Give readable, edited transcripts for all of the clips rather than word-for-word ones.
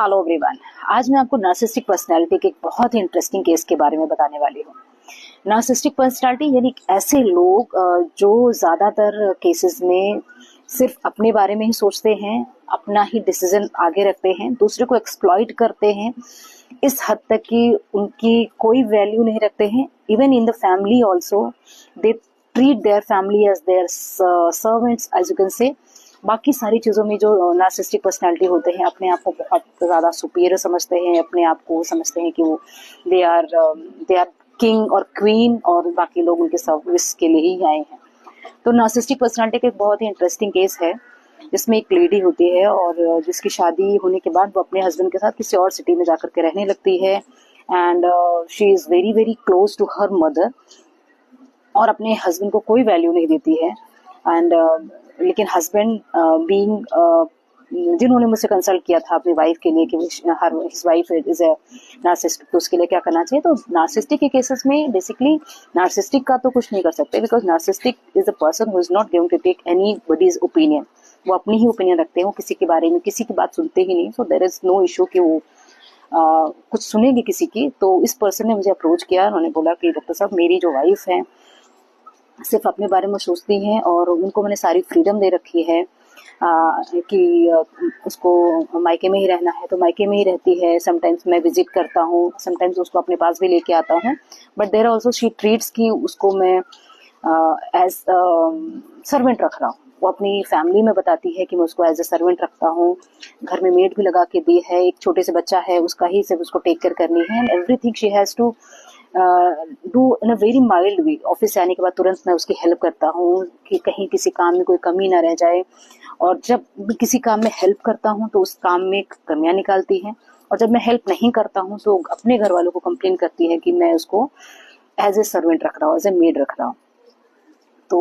Hello everyone. आज मैं आपको नार्सिसिस्टिक पर्सनालिटी के एक बहुत ही इंटरेस्टिंग केस के बारे में बताने वाली हूँ। नार्सिसिस्टिक पर्सनालिटी यानी ऐसे लोग जो ज्यादातर केसेस में सिर्फ अपने बारे में ही सोचते हैं, अपना ही डिसीजन आगे रखते हैं, दूसरे को एक्सप्लॉइट करते हैं इस हद तक कि उनकी कोई वैल्यू नहीं रखते हैं। Even in the family also they treat their family as their servants as you can say. बाकी सारी चीज़ों में जो नार्सिसिस्टिक पर्सनालिटी होते हैं अपने आप को बहुत ज़्यादा सुपीरियर समझते हैं, अपने आप को समझते हैं कि वो दे आर किंग और क्वीन और बाकी लोग उनके सर्विस के लिए ही आए हैं। तो नार्सिसिस्टिक पर्सनालिटी का एक बहुत ही इंटरेस्टिंग केस है जिसमें एक लेडी होती है और जिसकी शादी होने के बाद वो अपने हस्बैंड के साथ किसी और सिटी में जाकर के रहने लगती है and she is very very close to her mother और अपने हस्बैंड को कोई वैल्यू नहीं देती है। एंड लेकिन हस्बैंड बीइंग जिन्होंने मुझसे कंसल्ट किया था अपनी वाइफ के लिए कि his wife is a narcissistic, तो उसके लिए क्या करना चाहिए। तो नार्सिसिस्टिक के केसेस में बेसिकली नार्सिसिस्टिक का तो कुछ नहीं कर सकते because narcissistic is a person who is not going to take anybody's opinion. वो अपनी ही ओपिनियन रखते हैं, वो किसी के बारे में किसी की बात सुनते ही नहीं। So there is no issue कि वो कुछ सुनेंगे किसी की। तो इस पर्सन ने मुझे अप्रोच किया, उन्होंने बोला कि डॉक्टर साहब मेरी जो वाइफ है सिर्फ अपने बारे में सोचती हैं और उनको मैंने सारी फ्रीडम दे रखी है कि उसको मायके में ही रहना है तो मायके में ही रहती है। समटाइम्स मैं विजिट करता हूँ, समटाइम्स उसको अपने पास भी लेके आता हूँ, but there also she treats कि उसको मैं एज सर्वेंट रख रहा हूँ। वो अपनी फैमिली में बताती है कि मैं उसको एज ए सर्वेंट रखता हूँ, घर में मेड भी लगा के दी है, एक छोटे से बच्चा है उसका ही सिर्फ उसको टेक केयर करनी है and everything she has to do in a very mild way. Office से आने के बाद तुरंत मैं उसकी हेल्प करता हूँ कि कहीं किसी काम में कोई कमी ना रह जाए, और जब भी किसी काम में हेल्प करता हूँ तो उस काम में कमियां निकालती हैं, और जब मैं हेल्प नहीं करता हूँ तो अपने घर वालों को कंप्लेन करती है कि मैं उसको एज ए सर्वेंट रख रहा हूँ, एज ए मेड रख रहा हूँ। तो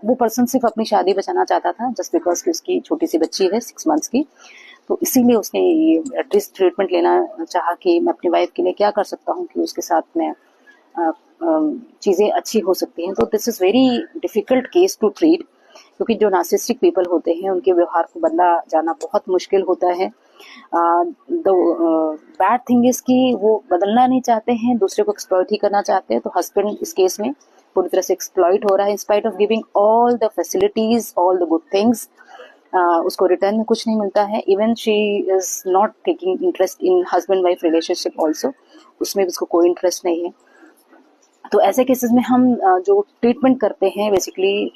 वो पर्सन सिर्फ अपनी शादी बचाना चाहता था जस्ट बिकॉज कि उसकी छोटी सी बच्ची है 6 मंथ्स की। तो इसीलिए उसने ये एटलीस्ट ट्रीटमेंट लेना चाहा कि मैं अपनी वाइफ के लिए क्या कर सकता हूँ कि उसके साथ में चीज़ें अच्छी हो सकती हैं। तो this is very difficult case to treat क्योंकि जो नार्सिसिस्टिक पीपल होते हैं उनके व्यवहार को बदला जाना बहुत मुश्किल होता है। द बैड थिंग इज़ कि वो बदलना नहीं चाहते हैं, दूसरे को एक्सप्लॉइट ही करना चाहते हैं। तो हस्बैंड इस केस में पूरी तरह से एक्सप्लॉइट हो रहा है in spite of giving all the facilities, all the good things. उसको रिटर्न में कुछ नहीं मिलता है। Even she is not taking interest in husband wife relationship also, उसमें भी उसको कोई इंटरेस्ट नहीं है। तो ऐसे केसेस में हम जो ट्रीटमेंट करते हैं बेसिकली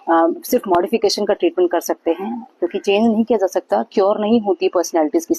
सिर्फ मॉडिफिकेशन का ट्रीटमेंट कर सकते हैं क्योंकि चेंज नहीं किया जा सकता, क्योर नहीं होती पर्सनैलिटीज की।